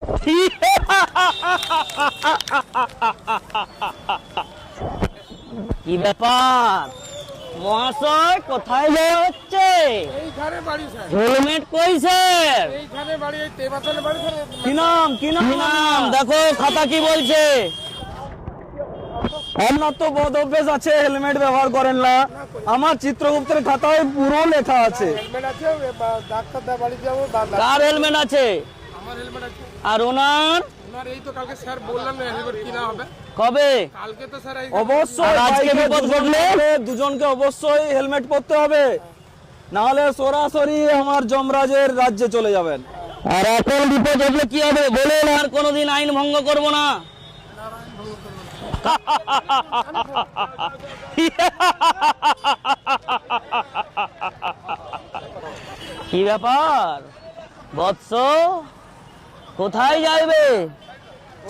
কি ব্যাপার মহাশয়, কোথায় যাওয়া হচ্ছে? এইখানে বাড়ি স্যার। হেলমেট কই স্যার? এইখানে বাড়ি, এই তেবাতলে বাড়ি স্যার। কি নাম দেখো খাতা কি বলছে? আপনার তো বদ অভ্যেস আছে, হেলমেট ব্যবহার করেন না। আমার চিত্রগুপ্তের খাতায় পুরো লেখা আছে। হেলমেট আছে, ডাক্তার দা বাড়ি যাবো। কার হেলমেট আছে? আমার হেলমেট আছে। আর ওনার ওনার এই তো কালকে স্যার বললেন না হেলমেট কিনা হবে। কবে? কালকে তো স্যার এই অবশ্যই আর আজকে বাইকে বিপদ ঘটলে? দুজনকে অবশ্যই হেলমেট পরতে হবে, না হলে সরাসরি আমার যমরাজের রাজ্যে চলে যাবেন। আর এখন বিপদ ঘটলে কি হবে বলেন? আর কোনোদিন আইন ভঙ্গ করব না। কি ব্যাপার বৎস, কোথায় যাইবে?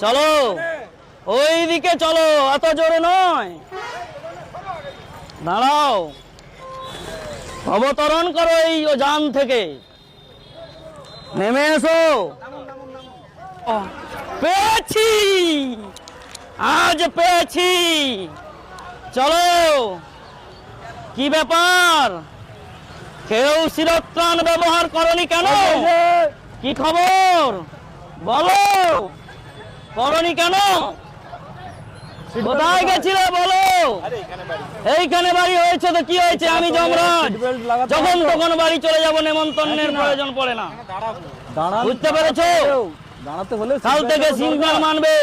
চলো ওই দিকে চলো, এত জোরে নয়, দাঁড়াও, অবতরণ করো এই যান থেকে, নেমে এসো। পেয়েছি, আজ পেয়েছি, চলো। কি ব্যাপার, কেউ শিরস্ত্রাণ ব্যবহার করনি কেন? কি খবর বলো, করনি কেন? কোথায় গেছিলে বলো? এইখানে বাড়ি হয়েছে তো কি হয়েছে? আমি যমরাজ, যখন তখন বাড়ি চলে যাব, নেমন্তন্নের প্রয়োজন পড়ে না। বুঝতে পেরেছো? দাঁড়াতে হলে কাল থেকে সিগন্যাল মানবে,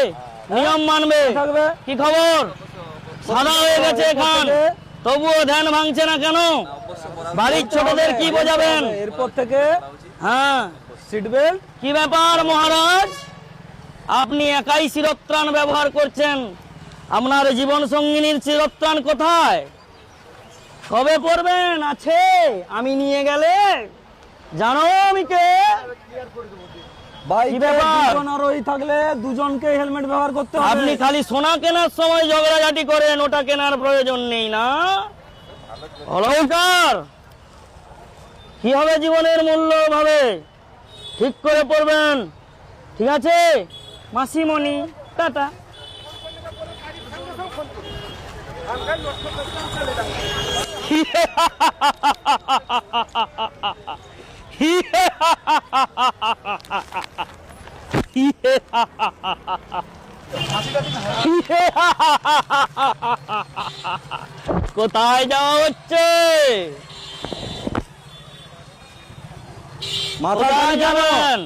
নিয়ম মানবে। থাকবে। কি খবর? সাদা হয়ে গেছে এখান, তবুও ধ্যান ভাঙছে না কেন? বাড়ির ছোটদের কি বোঝাবেন? এরপর থেকে হ্যাঁ, সিট বেল্ট। কি ব্যাপার মহারাজ, আপনি একাই শিরস্ত্রাণ ব্যবহার করছেন, আপনার জীবন সঙ্গিনীর শিরস্ত্রাণ কোথায়? কবে পড়বেন? আছে, আমি নিয়ে গেলে জানো আমি কে? বাইকে কি ব্যাপার? দুজন আরোহী থাকলে দুজনকে হেলমেট ব্যবহার করতে হবে। আপনি খালি সোনা কেনার সময় ঝগড়াঝাটি করেন, ওটা কেনার প্রয়োজন নেই না? অলংকার কি হবে জীবনের মূল্য ভাবে ঠিক করে পড়বেন, ঠিক আছে? মাসিমণি, টাটা। কোথায় যাওয়া হচ্ছে? মাথা কোথায় যাবেন? যাবেন?